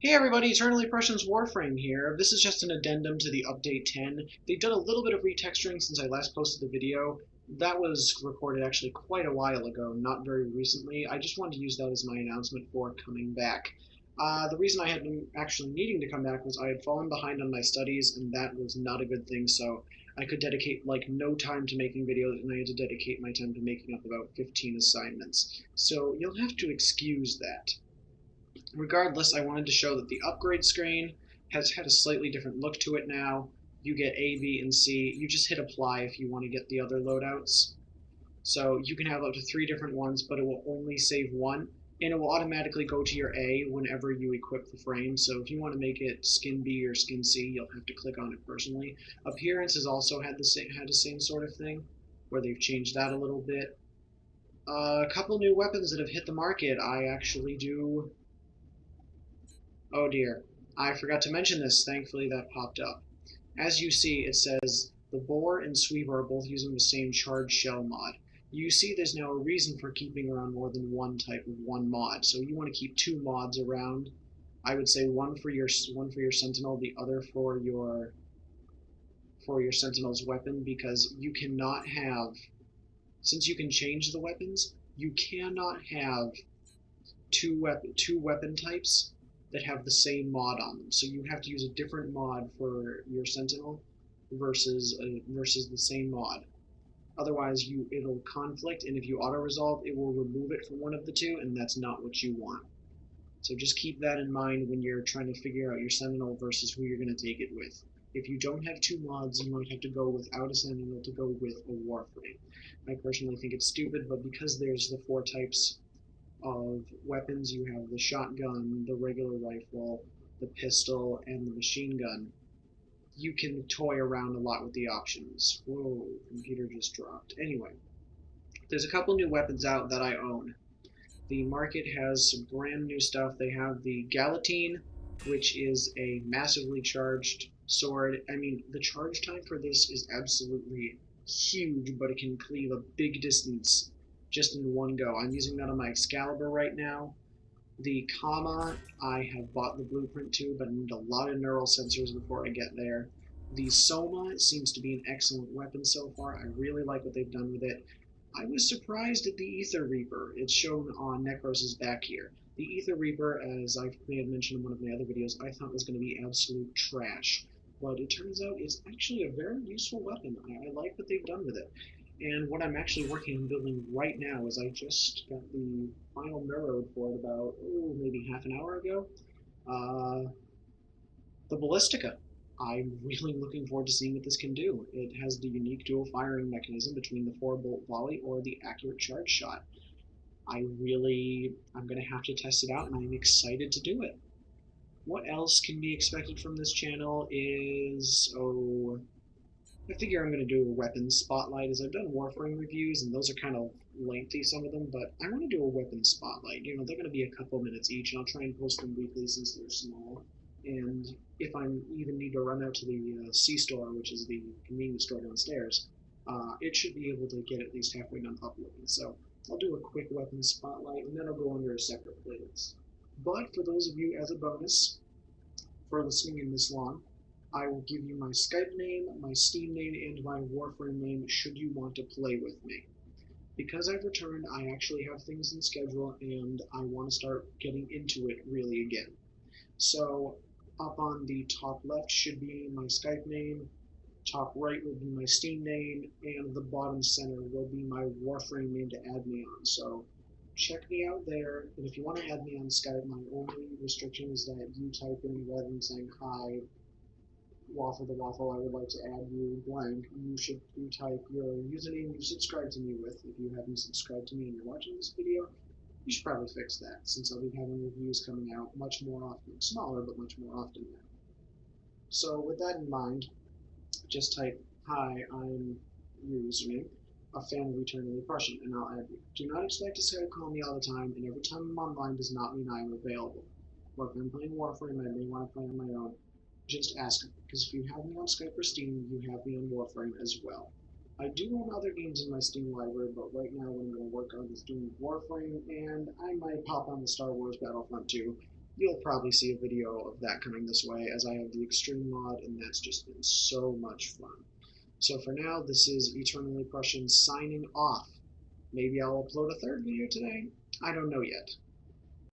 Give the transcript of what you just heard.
Hey everybody, EternallyPrussian's Warframe here. This is just an addendum to the update 10. They've done a little bit of retexturing since I last posted the video. That was recorded actually quite a while ago, not very recently. I just wanted to use that as my announcement for coming back. The reason I had been actually needing to come back was I had fallen behind on my studies, and that was not a good thing, so I could dedicate like no time to making videos, and I had to dedicate my time to making up about 15 assignments. So you'll have to excuse that. Regardless, I wanted to show that the upgrade screen has had a slightly different look to it now. You get A, B, and C. You just hit apply if you want to get the other loadouts. So you can have up to 3 different ones, but it will only save one, and it will automatically go to your A whenever you equip the frame. So if you want to make it skin B or skin C, you'll have to click on it personally. Appearance has also had the same sort of thing, where they've changed that a little bit. A couple new weapons that have hit the market. I actually do. Oh dear, I forgot to mention this. Thankfully that popped up. As you see, it says the Boar and Sweeper are both using the same charged shell mod. You see there's now a reason for keeping around more than one type of one mod. So you want to keep 2 mods around. I would say one for your Sentinel, the other for your Sentinel's weapon, because you cannot have, since you can change the weapons, you cannot have two weapon types that have the same mod on them. So you have to use a different mod for your Sentinel versus the same mod. Otherwise, it'll conflict, and if you auto resolve, it will remove it from one of the two, and that's not what you want. So just keep that in mind when you're trying to figure out your Sentinel versus who you're going to take it with. If you don't have 2 mods, you might have to go without a Sentinel to go with a Warframe. I personally think it's stupid, but because there's the 4 types of weapons, you have the shotgun, the regular rifle, the pistol, and the machine gun. You can toy around a lot with the options. Whoa, computer just dropped. Anyway, there's a couple new weapons out that I own. The market has some brand new stuff. They have the Galatine, which is a massively charged sword. I mean, the charge time for this is absolutely huge, but it can cleave a big distance just in one go. I'm using that on my Excalibur right now. The Kama, I have bought the blueprint to, but I need a lot of neural sensors before I get there. The Soma seems to be an excellent weapon so far. I really like what they've done with it. I was surprised at the Ether Reaper. It's shown on Necros' back here. The Ether Reaper, as I may have mentioned in one of my other videos, I thought was going to be absolute trash. But it turns out it's actually a very useful weapon. I like what they've done with it. And what I'm actually working on building right now is I just got the final mirror for it about, maybe half an hour ago. The Ballistica. I'm really looking forward to seeing what this can do. It has the unique dual firing mechanism between the 4-bolt volley or the accurate charge shot. I'm going to have to test it out, and I'm excited to do it. What else can be expected from this channel is, I figure I'm going to do a weapons spotlight, as I've done Warframe reviews, and those are kind of lengthy, some of them, but I want to do a weapons spotlight. You know, they're going to be a couple minutes each, and I'll try and post them weekly since they're small. And if I even need to run out to the C-store, which is the convenience store downstairs, it should be able to get at least halfway done uploading. So I'll do a quick weapons spotlight, and then I'll go under a separate playlist. But for those of you as a bonus, for listening in this long, I will give you my Skype name, my Steam name, and my Warframe name should you want to play with me. Because I've returned, I actually have things in schedule, and I want to start getting into it really again. So up on the top left should be my Skype name, top right will be my Steam name, and the bottom center will be my Warframe name to add me on. So check me out there, and if you want to add me on Skype, my only restriction is that you type in, rather than saying hi, Waffle the Waffle, I would like to add you blank, you should type your username you subscribe to me with. If you haven't subscribed to me and you're watching this video, you should probably fix that, since I'll be having reviews coming out much more often. Smaller, but much more often now. So with that in mind, just type, hi, I'm your username, a fan of EternallyPrussian, and I'll add you. Do not expect to Skype call me all the time, and every time I'm online does not mean I am available. Or if I'm playing Warframe and I may want to play on my own, just ask me, because if you have me on Skype or Steam, you have me on Warframe as well. I do own other games in my Steam library, but right now what I'm going to work on is doing Warframe, and I might pop on the Star Wars Battlefront 2. you'll probably see a video of that coming this way, as I have the Extreme mod, and that's just been so much fun. So for now, this is Eternally Prussian signing off. Maybe I'll upload a third video today. I don't know yet.